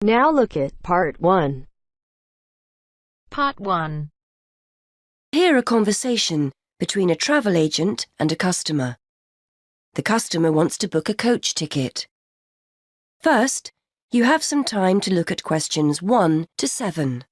Now look at Part 1. Part 1. Hear a conversation between a travel agent and a customer. The customer wants to book a coach ticket. First, you have some time to look at questions 1 to 7.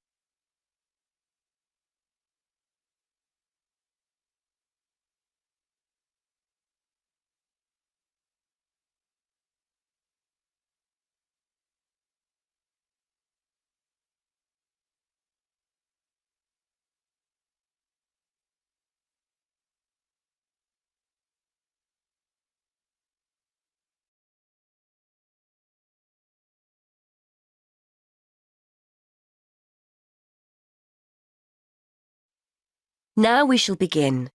Now we shall begin.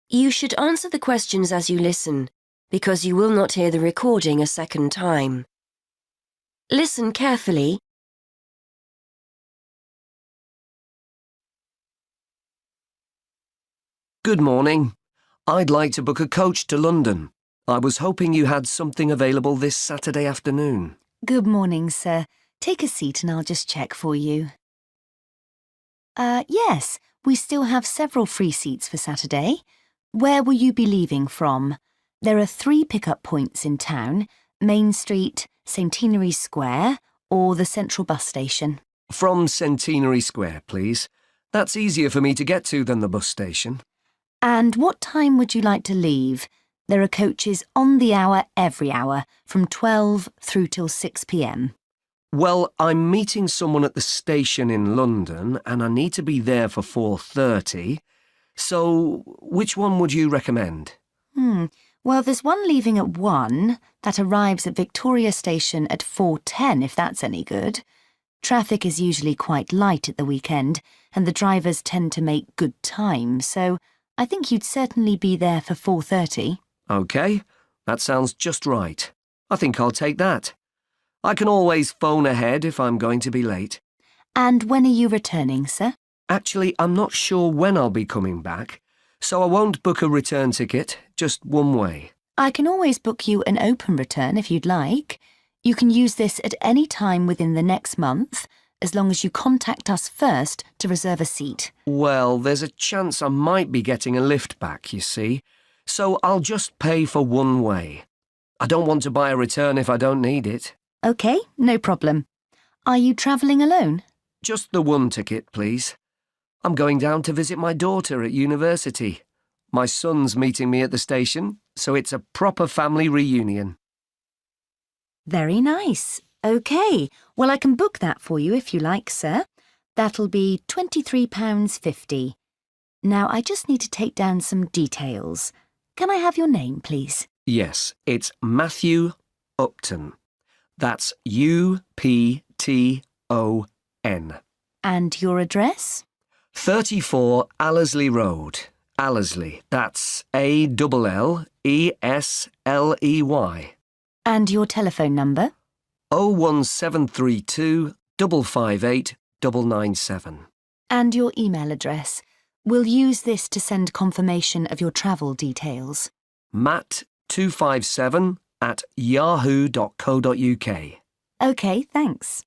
You should answer the questions as you listen, because you will not hear the recording a second time. Listen carefully. Good morning. I'd like to book a coach to London. I was hoping you had something available this Saturday afternoon. Good morning, sir. Take a seat and I'll just check for you. Yes, we still have several free seats for Saturday. Where will you be leaving from? There are 3 pickup points in town: Main Street, Centenary Square, or the Central Bus Station. From Centenary Square, please. That's easier for me to get to than the bus station. And what time would you like to leave? There are coaches on the hour every hour, from 12 through till 6 p.m. Well, I'm meeting someone at the station in London and I need to be there for 4:30. So, which one would you recommend? Well, there's one leaving at 1 that arrives at Victoria Station at 4:10, if that's any good. Traffic is usually quite light at the weekend and the drivers tend to make good time, so I think you'd certainly be there for 4:30. OK, that sounds just right. I think I'll take that. I can always phone ahead if I'm going to be late. And when are you returning, sir? Actually, I'm not sure when I'll be coming back, so I won't book a return ticket, just one way. I can always book you an open return if you'd like. You can use this at any time within the next month, as long as you contact us first to reserve a seat. Well, there's a chance I might be getting a lift back, you see, so I'll just pay for one way. I don't want to buy a return if I don't need it. OK, no problem. Are you travelling alone? Just the one ticket, please. I'm going down to visit my daughter at university. My son's meeting me at the station, so it's a proper family reunion. Very nice. OK, well, I can book that for you if you like, sir. That'll be £23.50. Now, I just need to take down some details. Can I have your name, please? Yes, it's Matthew Upton. That's U-P-T-O-N. And your address? 34 Allesley Road. Allesley, that's A-L-L-E-S-L-E-Y. And your telephone number? 01732 558 997. And your email address. We'll use this to send confirmation of your travel details. matt257@yahoo.co.uk. OK, thanks.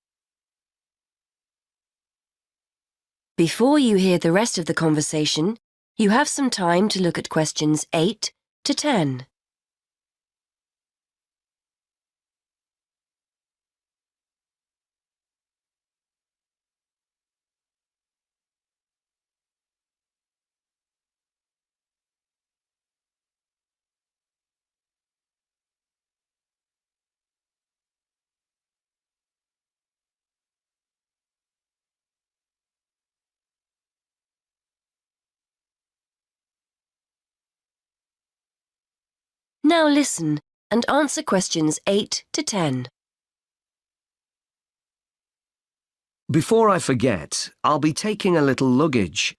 Before you hear the rest of the conversation, you have some time to look at questions 8 to 10. Now listen and answer questions 8 to 10. Before I forget, I'll be taking a little luggage.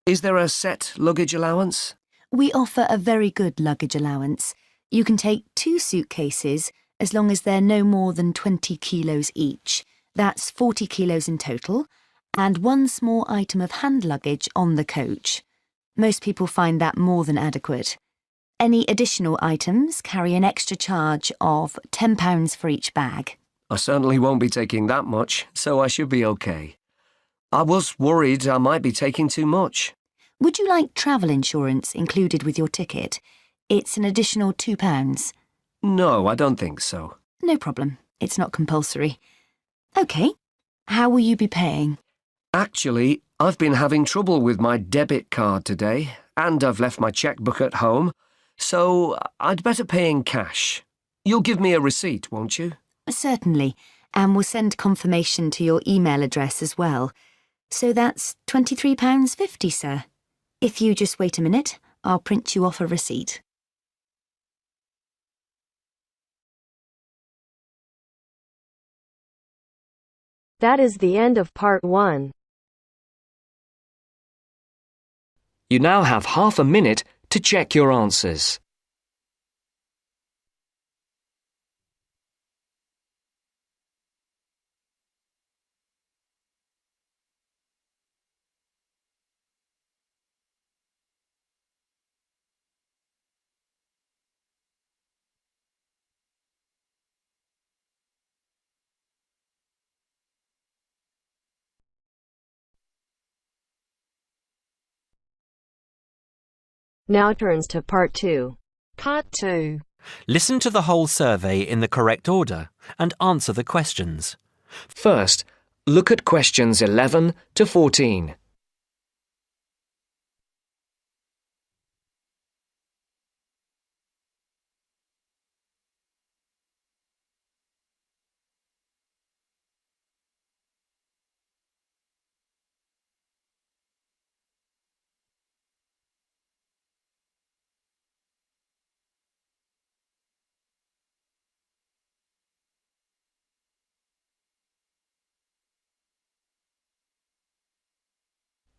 Is there a set luggage allowance? We offer a very good luggage allowance. You can take 2 suitcases as long as they're no more than 20 kilos each. That's 40 kilos in total, and 1 small item of hand luggage on the coach. Most people find that more than adequate. Any additional items carry an extra charge of £10 for each bag. I certainly won't be taking that much, so I should be okay. I was worried I might be taking too much. Would you like travel insurance included with your ticket? It's an additional £2. No, I don't think so. No problem. It's not compulsory. OK. How will you be paying? Actually, I've been having trouble with my debit card today, and I've left my checkbook at home, so I'd better pay in cash. You'll give me a receipt, won't you? Certainly, and we'll send confirmation to your email address as well. So that's £23.50, sir. If you just wait a minute, I'll print you off a receipt. That is the end of part 1. You now have half a minute to check your answers. Now turns to part 2. Part 2. Listen to the whole survey in the correct order and answer the questions. First, look at questions 11 to 14.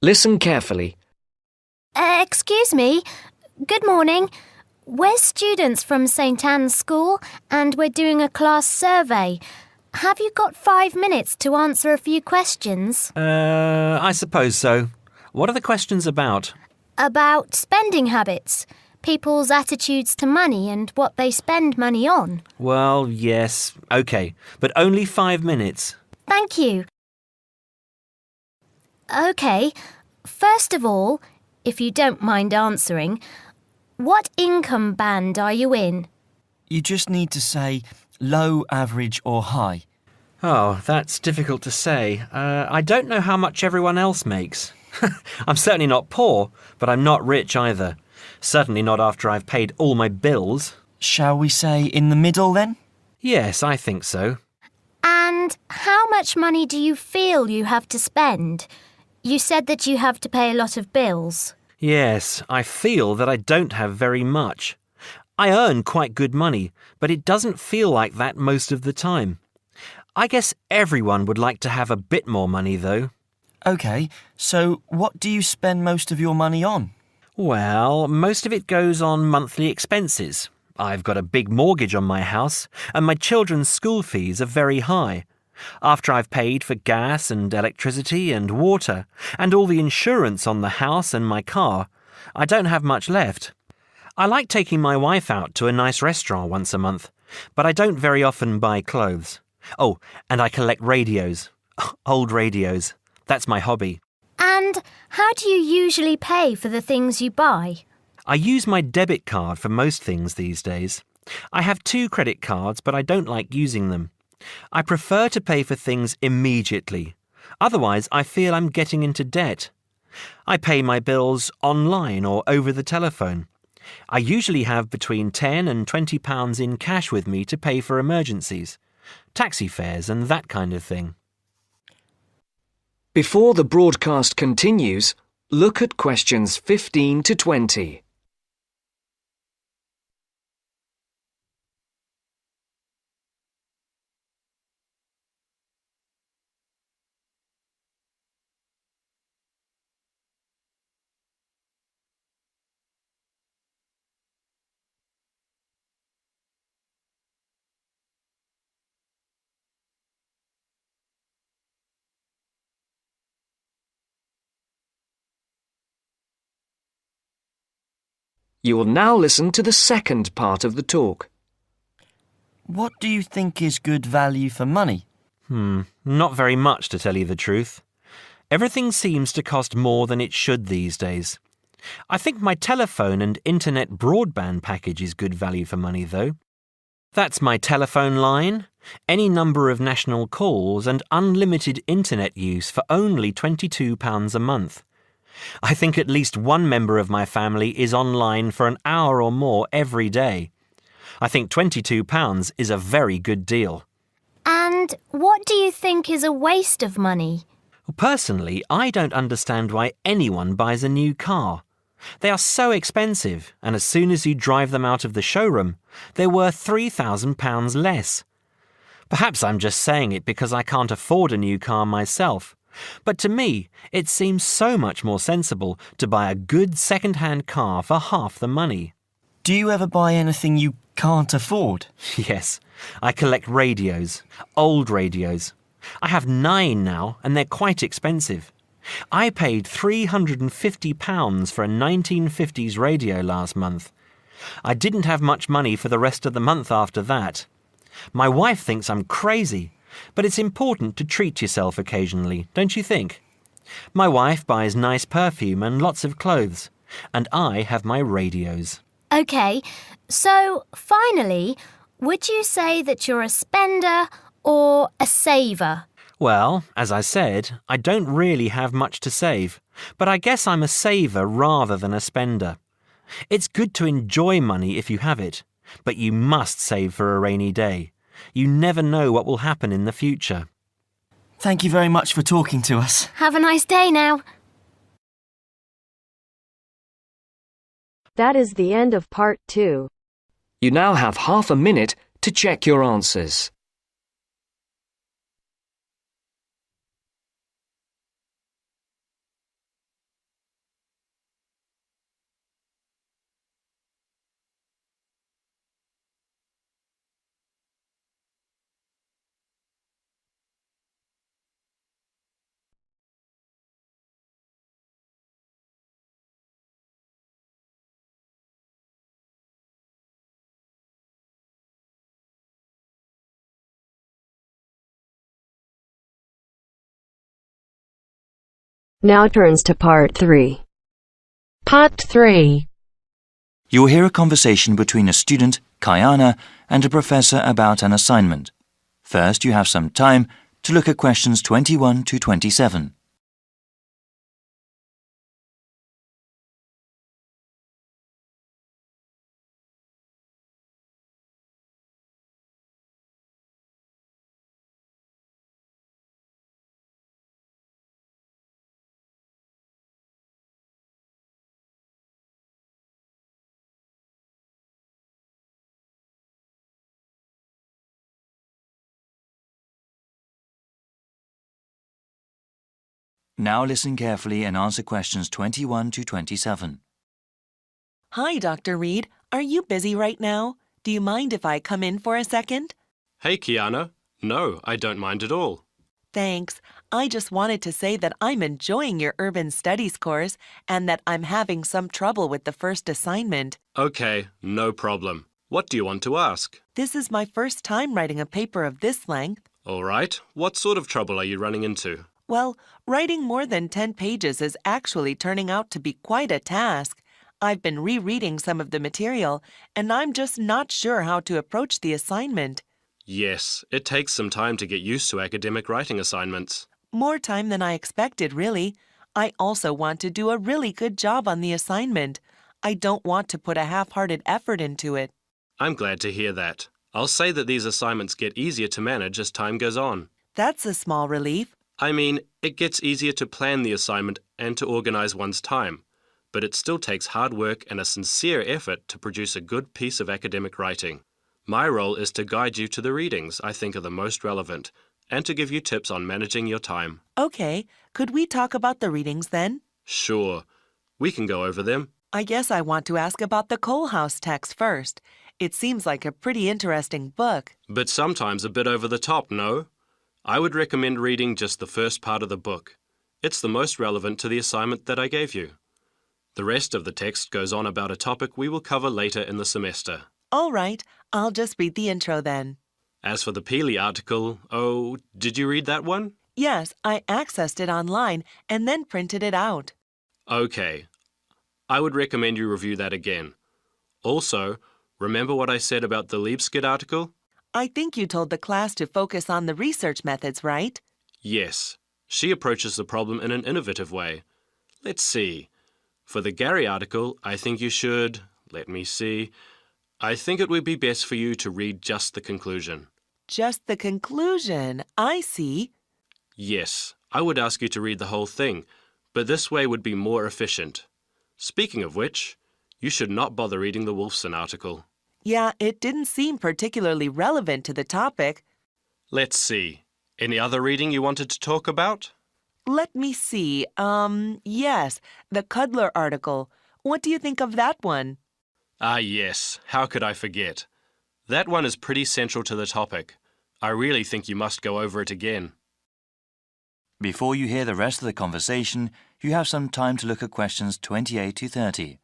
Listen carefully. Excuse me. Good morning. We're students from St Anne's School and we're doing a class survey. Have you got 5 minutes to answer a few questions? I suppose so. What are the questions about? About spending habits, people's attitudes to money and what they spend money on. Well, yes, OK, but only 5 minutes. Thank you. OK. First of all, if you don't mind answering, what income band are you in? You just need to say low, average or high. Oh, that's difficult to say. I don't know how much everyone else makes. I'm certainly not poor, but I'm not rich either. Certainly not after I've paid all my bills. Shall we say in the middle then? Yes, I think so. And how much money do you feel you have to spend? You said that you have to pay a lot of bills. Yes, I feel that I don't have very much. I earn quite good money, but it doesn't feel like that most of the time. I guess everyone would like to have a bit more money, though. OK, so what do you spend most of your money on? Well, most of it goes on monthly expenses. I've got a big mortgage on my house, and my children's school fees are very high. After I've paid for gas and electricity and water, and all the insurance on the house and my car, I don't have much left. I like taking my wife out to a nice restaurant once a month, but I don't very often buy clothes. Oh, and I collect radios. Old radios. That's my hobby. And how do you usually pay for the things you buy? I use my debit card for most things these days. I have 2 credit cards, but I don't like using them. I prefer to pay for things immediately. Otherwise, I feel I'm getting into debt. I pay my bills online or over the telephone. I usually have between £10 and £20 in cash with me to pay for emergencies, taxi fares and that kind of thing. Before the broadcast continues, look at questions 15 to 20. You will now listen to the second part of the talk. What do you think is good value for money? Not very much, to tell you the truth. Everything seems to cost more than it should these days. I think my telephone and internet broadband package is good value for money, though. That's my telephone line, any number of national calls and unlimited internet use for only £22 a month. I think at least one member of my family is online for an hour or more every day. I think £22 is a very good deal. And what do you think is a waste of money? Personally, I don't understand why anyone buys a new car. They are so expensive, and as soon as you drive them out of the showroom, they're worth £3,000 less. Perhaps I'm just saying it because I can't afford a new car myself, but to me, it seems so much more sensible to buy a good second-hand car for half the money. Do you ever buy anything you can't afford? Yes, I collect radios, old radios. I have 9 now, and they're quite expensive. I paid £350 for a 1950s radio last month. I didn't have much money for the rest of the month after that. My wife thinks I'm crazy, but it's important to treat yourself occasionally, don't you think? My wife buys nice perfume and lots of clothes, and I have my radios. OK, so finally, would you say that you're a spender or a saver? Well, as I said, I don't really have much to save, but I guess I'm a saver rather than a spender. It's good to enjoy money if you have it, but you must save for a rainy day. You never know what will happen in the future. Thank you very much for talking to us. Have a nice day now. That is the end of part 2. You now have half a minute to check your answers. Now turns to part 3. Part 3. You will hear a conversation between a student, Kayana, and a professor about an assignment. First, you have some time to look at questions 21 to 27. Now listen carefully and answer questions 21 to 27. Hi, Dr. Reed. Are you busy right now? Do you mind if I come in for a second? Hey, Kiana. No, I don't mind at all. Thanks. I just wanted to say that I'm enjoying your urban studies course and that I'm having some trouble with the first assignment. Okay, no problem. What do you want to ask? This is my first time writing a paper of this length. All right. What sort of trouble are you running into? Well, writing more than 10 pages is actually turning out to be quite a task. I've been rereading some of the material, and I'm just not sure how to approach the assignment. Yes, it takes some time to get used to academic writing assignments. More time than I expected, really. I also want to do a really good job on the assignment. I don't want to put a half-hearted effort into it. I'm glad to hear that. I'll say that these assignments get easier to manage as time goes on. That's a small relief. I mean, it gets easier to plan the assignment and to organize one's time, but it still takes hard work and a sincere effort to produce a good piece of academic writing. My role is to guide you to the readings I think are the most relevant and to give you tips on managing your time. Okay, could we talk about the readings then? Sure. We can go over them. I guess I want to ask about the Coal House text first. It seems like a pretty interesting book. But sometimes a bit over the top, no? I would recommend reading just the first part of the book. It's the most relevant to the assignment that I gave you. The rest of the text goes on about a topic we will cover later in the semester. All right, I'll just read the intro then. As for the Peely article, oh, did you read that one? Yes, I accessed it online and then printed it out. Okay. I would recommend you review that again. Also, remember what I said about the Liebskid article? I think you told the class to focus on the research methods, right? Yes. She approaches the problem in an innovative way. Let's see. For the Gary article, I think you should... Let me see. I think it would be best for you to read just the conclusion. Just the conclusion. I see. Yes, I would ask you to read the whole thing, but this way would be more efficient. Speaking of which, you should not bother reading the Wolfson article. Yeah, it didn't seem particularly relevant to the topic. Let's see. Any other reading you wanted to talk about? Let me see. Yes, the Cudler article. What do you think of that one? Ah, yes. How could I forget? That one is pretty central to the topic. I really think you must go over it again. Before you hear the rest of the conversation, you have some time to look at questions 28 to 30.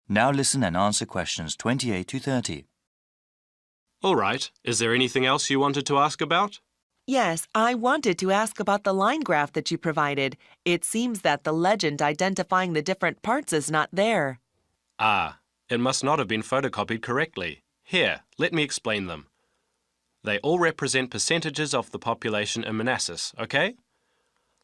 Now listen and answer questions 28 to 30. All right. Is there anything else you wanted to ask about? Yes, I wanted to ask about the line graph that you provided. It seems that the legend identifying the different parts is not there. Ah, it must not have been photocopied correctly. Here, let me explain them. They all represent percentages of the population in Manassas, okay?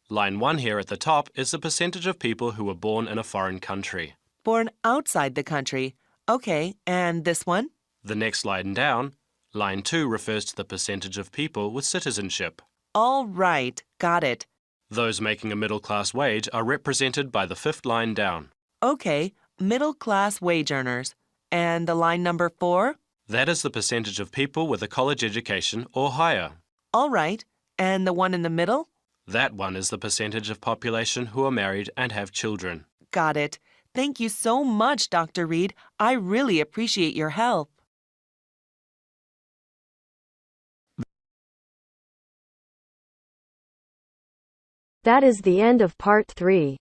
Line 1 here at the top is the percentage of people who were born in a foreign country. Born outside the country. Okay, and this one? The next line down, line 2 refers to the percentage of people with citizenship. All right, got it. Those making a middle-class wage are represented by the 5th line down. Okay, middle-class wage earners. And the line number 4? That is the percentage of people with a college education or higher. All right, and the one in the middle? That one is the percentage of population who are married and have children. Got it. Thank you so much, Dr. Reed. I really appreciate your help. That is the end of part 3.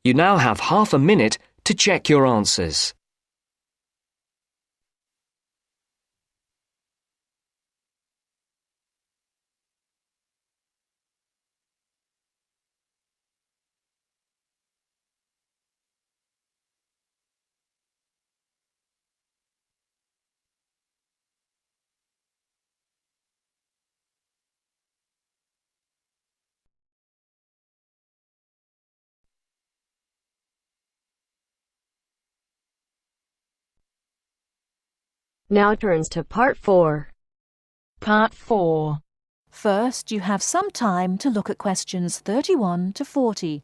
You now have half a minute to check your answers. Now turns to part 4. Part 4. First, you have some time to look at questions 31 to 40.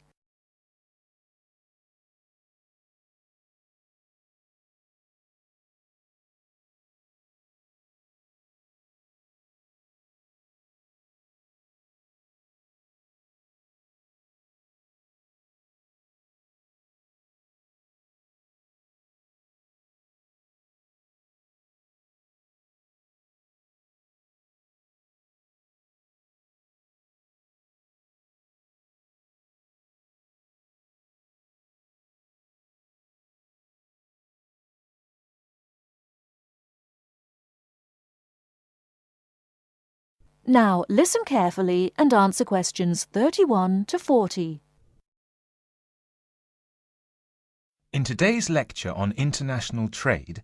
Now, listen carefully and answer questions 31 to 40. In today's lecture on international trade,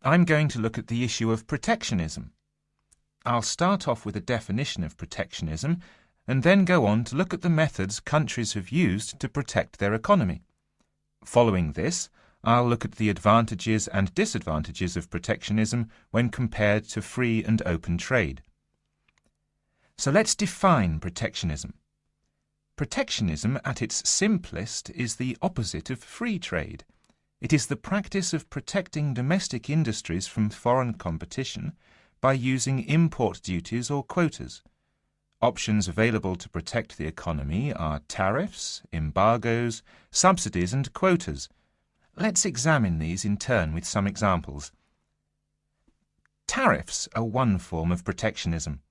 I'm going to look at the issue of protectionism. I'll start off with a definition of protectionism and then go on to look at the methods countries have used to protect their economy. Following this, I'll look at the advantages and disadvantages of protectionism when compared to free and open trade. So let's define protectionism. Protectionism, at its simplest, is the opposite of free trade. It is the practice of protecting domestic industries from foreign competition by using import duties or quotas. Options available to protect the economy are tariffs, embargoes, subsidies and quotas. Let's examine these in turn with some examples. Tariffs are one form of protectionism.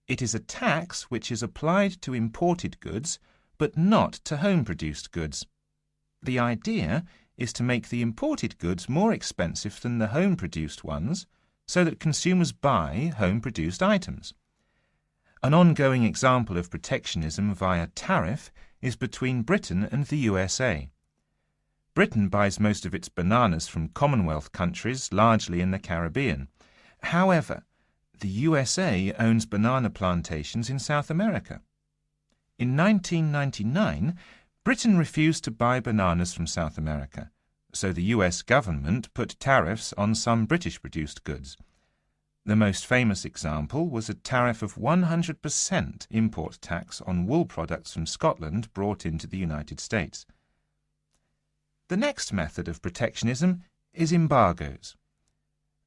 It is a tax which is applied to imported goods but not to home-produced goods. The idea is to make the imported goods more expensive than the home-produced ones so that consumers buy home-produced items. An ongoing example of protectionism via tariff is between Britain and the USA. Britain buys most of its bananas from Commonwealth countries, largely in the Caribbean. However, the USA owns banana plantations in South America. In 1999, Britain refused to buy bananas from South America, so the US government put tariffs on some British-produced goods. The most famous example was a tariff of 100% import tax on wool products from Scotland brought into the United States. The next method of protectionism is embargoes.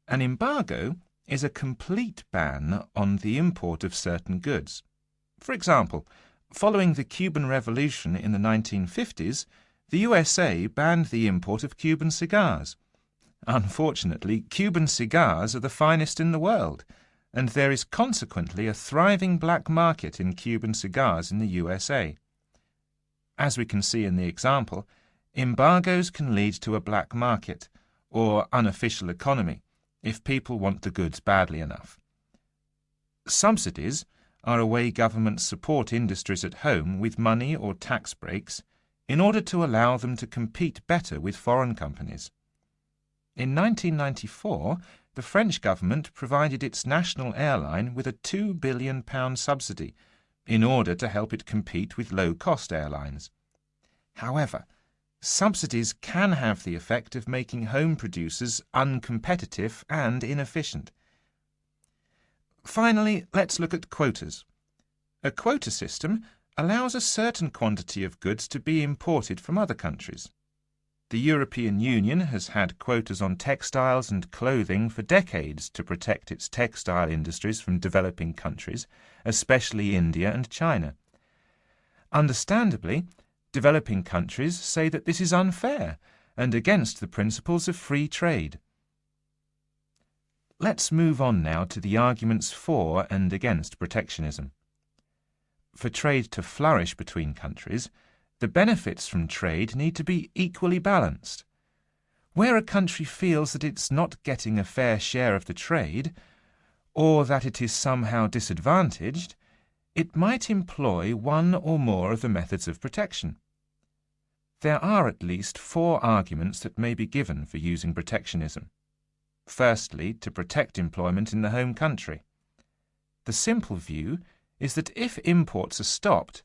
An embargo is a complete ban on the import of certain goods. For example, following the Cuban Revolution in the 1950s, the USA banned the import of Cuban cigars. Unfortunately, Cuban cigars are the finest in the world, and there is consequently a thriving black market in Cuban cigars in the USA. As we can see in the example, embargoes can lead to a black market, or unofficial economy, if people want the goods badly enough. Subsidies are a way governments support industries at home with money or tax breaks in order to allow them to compete better with foreign companies. In 1994, the French government provided its national airline with a £2 billion subsidy in order to help it compete with low-cost airlines. However, subsidies can have the effect of making home producers uncompetitive and inefficient. Finally, let's look at quotas. A quota system allows a certain quantity of goods to be imported from other countries. The European Union has had quotas on textiles and clothing for decades to protect its textile industries from developing countries, especially India and China. Understandably, developing countries say that this is unfair and against the principles of free trade. Let's move on now to the arguments for and against protectionism. For trade to flourish between countries, the benefits from trade need to be equally balanced. Where a country feels that it's not getting a fair share of the trade, or that it is somehow disadvantaged, it might employ one or more of the methods of protection. There are at least 4 arguments that may be given for using protectionism. Firstly, to protect employment in the home country. The simple view is that if imports are stopped,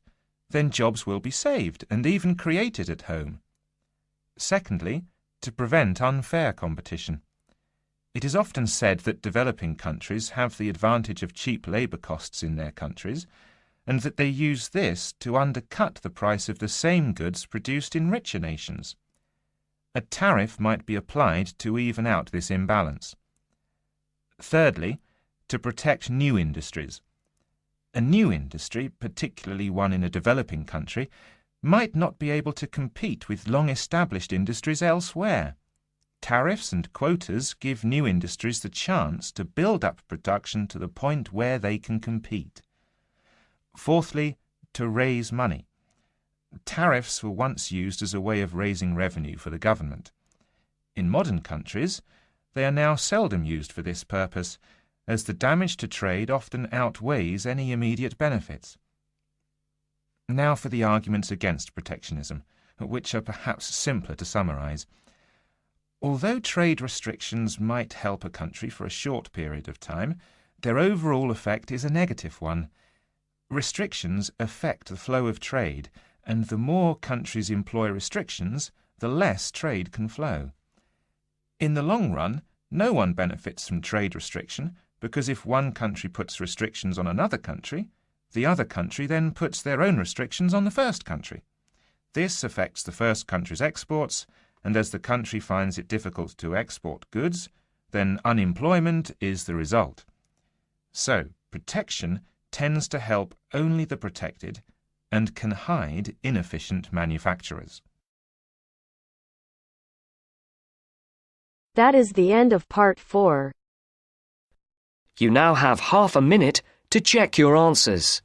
then jobs will be saved and even created at home. Secondly, to prevent unfair competition. It is often said that developing countries have the advantage of cheap labour costs in their countries, and that they use this to undercut the price of the same goods produced in richer nations. A tariff might be applied to even out this imbalance. Thirdly, to protect new industries. A new industry, particularly one in a developing country, might not be able to compete with long-established industries elsewhere. Tariffs and quotas give new industries the chance to build up production to the point where they can compete. Fourthly, to raise money. Tariffs were once used as a way of raising revenue for the government. In modern countries, they are now seldom used for this purpose, as the damage to trade often outweighs any immediate benefits. Now for the arguments against protectionism, which are perhaps simpler to summarise. Although trade restrictions might help a country for a short period of time, their overall effect is a negative one. Restrictions affect the flow of trade, and the more countries employ restrictions, the less trade can flow. In the long run, no one benefits from trade restriction, because if one country puts restrictions on another country, the other country then puts their own restrictions on the first country. This affects the first country's exports, and as the country finds it difficult to export goods, then unemployment is the result. So, protection tends to help only the protected and can hide inefficient manufacturers. That is the end of part 4. You now have half a minute to check your answers.